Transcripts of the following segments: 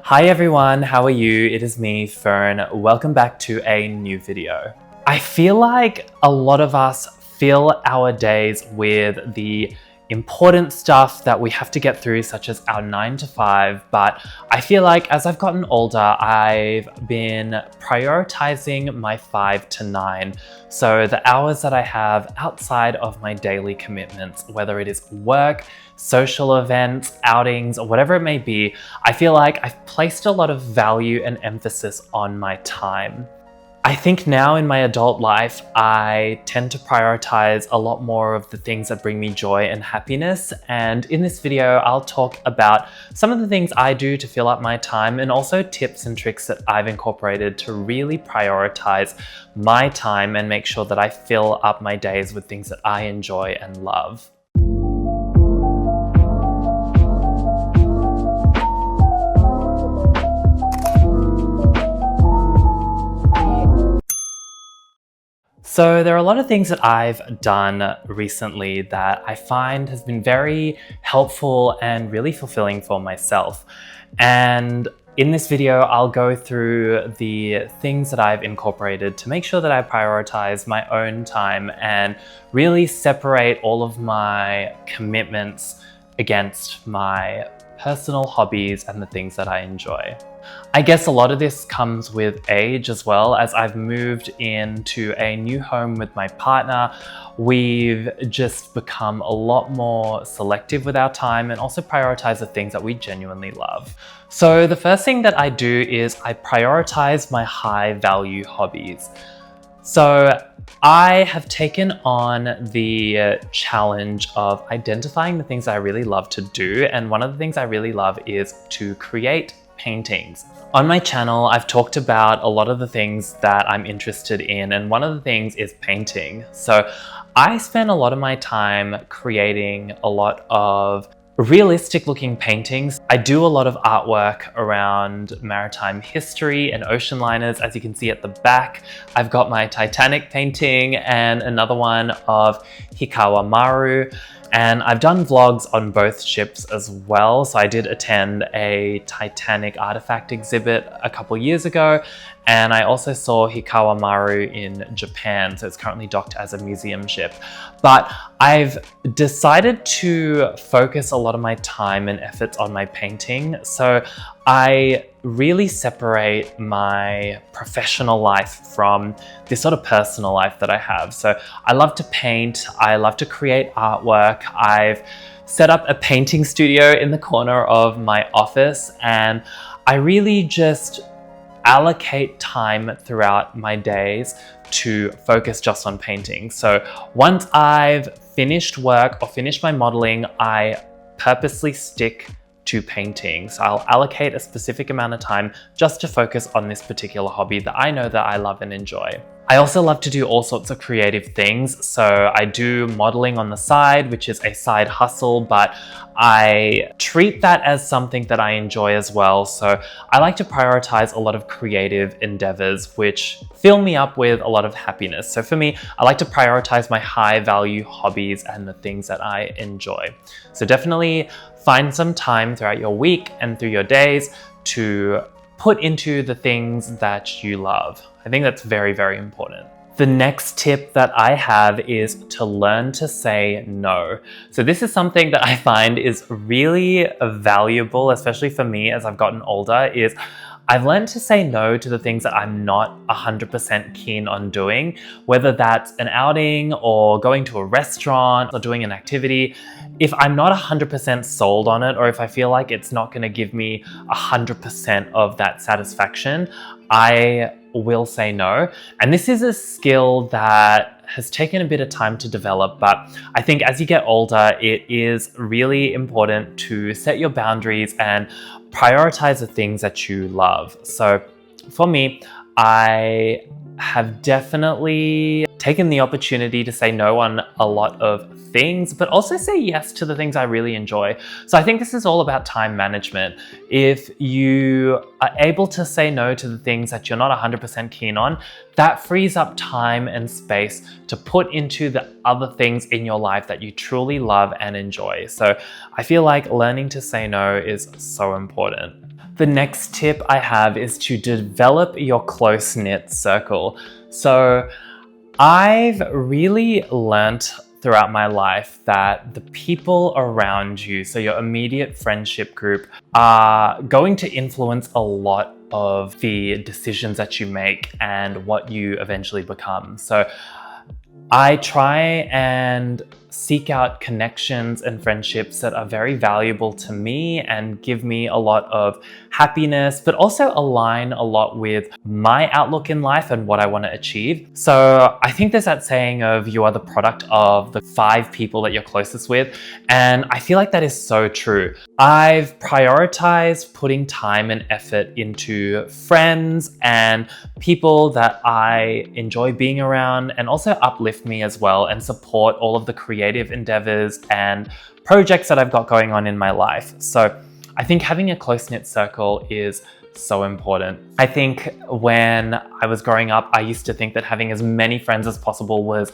Hi everyone, how are you? It is me, Fern. Welcome back to a new video. I feel like a lot of us fill our days with the important stuff that we have to get through, such as our 9 to 5, but I feel like as I've gotten older, I've been prioritizing my 5 to 9. So the hours that I have outside of my daily commitments, whether it is work, social events, outings, or whatever it may be, I feel like I've placed a lot of value and emphasis on my time. I think now in my adult life, I tend to prioritize a lot more of the things that bring me joy and happiness. And in this video, I'll talk about some of the things I do to fill up my time and also tips and tricks that I've incorporated to really prioritize my time and make sure that I fill up my days with things that I enjoy and love. So there are a lot of things that I've done recently that I find has been very helpful and really fulfilling for myself. And in this video, I'll go through the things that I've incorporated to make sure that I prioritize my own time and really separate all of my commitments against my personal hobbies and the things that I enjoy. I guess a lot of this comes with age as well. As I've moved into a new home with my partner, we've just become a lot more selective with our time and also prioritize the things that we genuinely love. So the first thing that I do is I prioritize my high value hobbies. So I have taken on the challenge of identifying the things I really love to do. And one of the things I really love is to create paintings. On my channel, I've talked about a lot of the things that I'm interested in, and one of the things is painting. So I spend a lot of my time creating a lot of realistic looking paintings. I do a lot of artwork around maritime history and ocean liners. As you can see at the back, I've got my Titanic painting and another one of Hikawa Maru. And I've done vlogs on both ships as well. So I did attend a Titanic artifact exhibit a couple years ago. And I also saw Hikawa Maru in Japan. So it's currently docked as a museum ship. But I've decided to focus a lot of my time and efforts on my painting. So I really separate my professional life from this sort of personal life that I have. So I love to paint, I love to create artwork. I've set up a painting studio in the corner of my office, and I really just allocate time throughout my days to focus just on painting. So once I've finished work or finished my modeling, I purposely stick to painting. So I'll allocate a specific amount of time just to focus on this particular hobby that I know that I love and enjoy. I also love to do all sorts of creative things. So I do modeling on the side, which is a side hustle, but I treat that as something that I enjoy as well. So I like to prioritize a lot of creative endeavors, which fill me up with a lot of happiness. So for me, I like to prioritize my high value hobbies and the things that I enjoy. So definitely find some time throughout your week and through your days to put into the things that you love. I think that's very, very important. The next tip that I have is to learn to say no. So this is something that I find is really valuable, especially for me as I've gotten older, is I've learned to say no to the things that I'm not 100% keen on doing, whether that's an outing or going to a restaurant or doing an activity. If I'm not 100% sold on it, or if I feel like it's not going to give me 100% of that satisfaction, I will say no. And this is a skill that has taken a bit of time to develop, but I think as you get older, it is really important to set your boundaries and prioritize the things that you love. So for me, I have definitely taken the opportunity to say no on a lot of things, but also say yes to the things I really enjoy. So I think this is all about time management. If you are able to say no to the things that you're not 100% keen on, that frees up time and space to put into the other things in your life that you truly love and enjoy. So I feel like learning to say no is so important. The next tip I have is to develop your close-knit circle. So I've really learnt throughout my life that the people around you, so your immediate friendship group, are going to influence a lot of the decisions that you make and what you eventually become. So I try and seek out connections and friendships that are very valuable to me and give me a lot of happiness, but also align a lot with my outlook in life and what I want to achieve. So I think there's that saying of you are the product of the 5 people that you're closest with. And I feel like that is so true. I've prioritized putting time and effort into friends and people that I enjoy being around and also uplift me as well and support all of the creative endeavors and projects that I've got going on in my life. So I think having a close-knit circle is so important. I think when I was growing up, I used to think that having as many friends as possible was,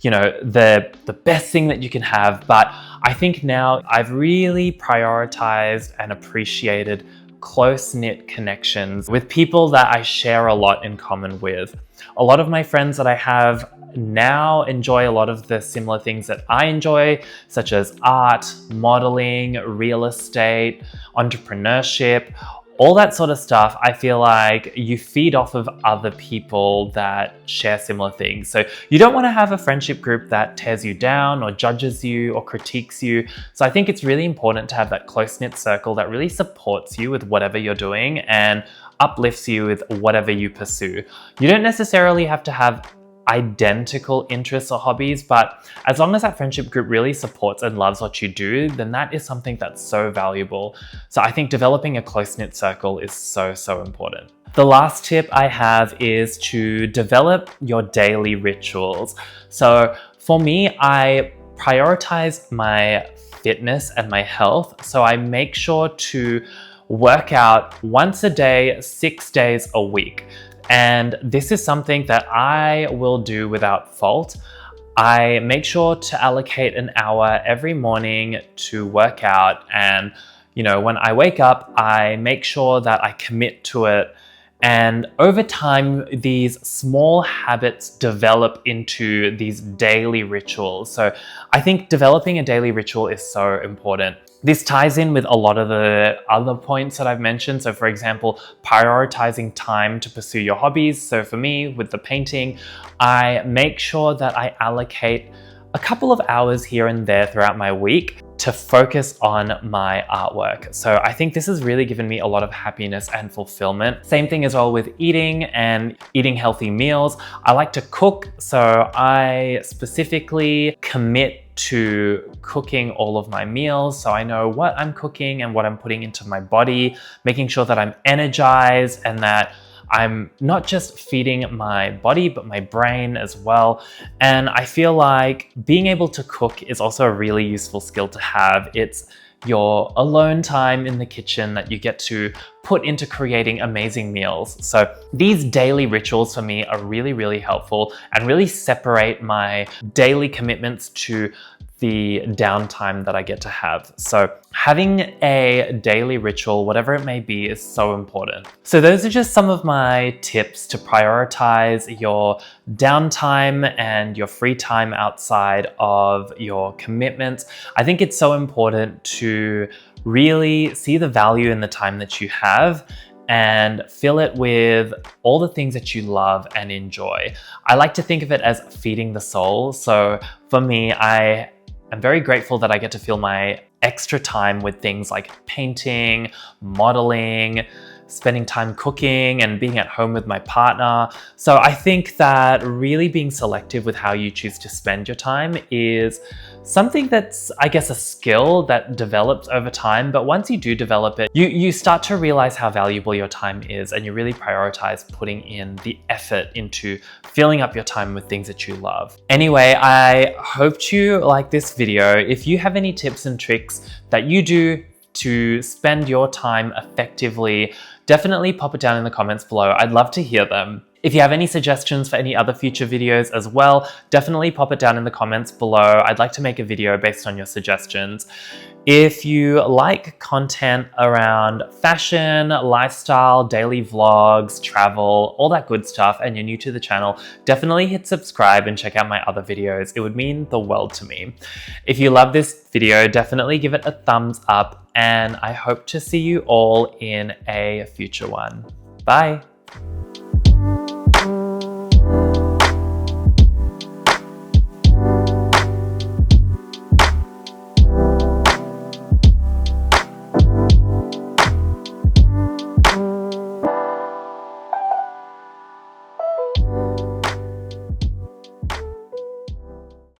the best thing that you can have. But I think now I've really prioritized and appreciated close-knit connections with people that I share a lot in common with. A lot of my friends that I have now enjoy a lot of the similar things that I enjoy, such as art, modeling, real estate, entrepreneurship, all that sort of stuff. I feel like you feed off of other people that share similar things. So you don't want to have a friendship group that tears you down or judges you or critiques you. So I think it's really important to have that close-knit circle that really supports you with whatever you're doing and uplifts you with whatever you pursue. You don't necessarily have to have identical interests or hobbies, but as long as that friendship group really supports and loves what you do, then that is something that's so valuable. So I think developing a close-knit circle is so important. The last tip I have is to develop your daily rituals. So for me, I prioritize my fitness and my health. So I make sure to work out once a day, 6 days a week. And this is something that I will do without fault. I make sure to allocate an hour every morning to work out. And, when I wake up, I make sure that I commit to it. And over time, these small habits develop into these daily rituals. So I think developing a daily ritual is so important. This ties in with a lot of the other points that I've mentioned. So for example, prioritizing time to pursue your hobbies. So for me, with the painting, I make sure that I allocate a couple of hours here and there throughout my week to focus on my artwork. So I think this has really given me a lot of happiness and fulfillment. Same thing as well with eating and eating healthy meals. I like to cook, so I specifically commit to cooking all of my meals. So I know what I'm cooking and what I'm putting into my body, making sure that I'm energized and that I'm not just feeding my body, but my brain as well. And I feel like being able to cook is also a really useful skill to have. It's your alone time in the kitchen that you get to put into creating amazing meals. So these daily rituals for me are really helpful and really separate my daily commitments to the downtime that I get to have. So having a daily ritual, whatever it may be, is so important. So those are just some of my tips to prioritize your downtime and your free time outside of your commitments. I think it's so important to really see the value in the time that you have and fill it with all the things that you love and enjoy. I like to think of it as feeding the soul. So for me, I'm very grateful that I get to fill my extra time with things like painting, modeling, spending time cooking and being at home with my partner. So I think that really being selective with how you choose to spend your time is something that's, I guess, a skill that develops over time. But once you do develop it, you start to realize how valuable your time is and you really prioritize putting in the effort into filling up your time with things that you love. Anyway, I hope you like this video. If you have any tips and tricks that you do to spend your time effectively, definitely pop it down in the comments below. I'd love to hear them. If you have any suggestions for any other future videos as well, definitely pop it down in the comments below. I'd like to make a video based on your suggestions. If you like content around fashion, lifestyle, daily vlogs, travel, all that good stuff, and you're new to the channel, definitely hit subscribe and check out my other videos. It would mean the world to me. If you love this video, definitely give it a thumbs up, and I hope to see you all in a future one. Bye.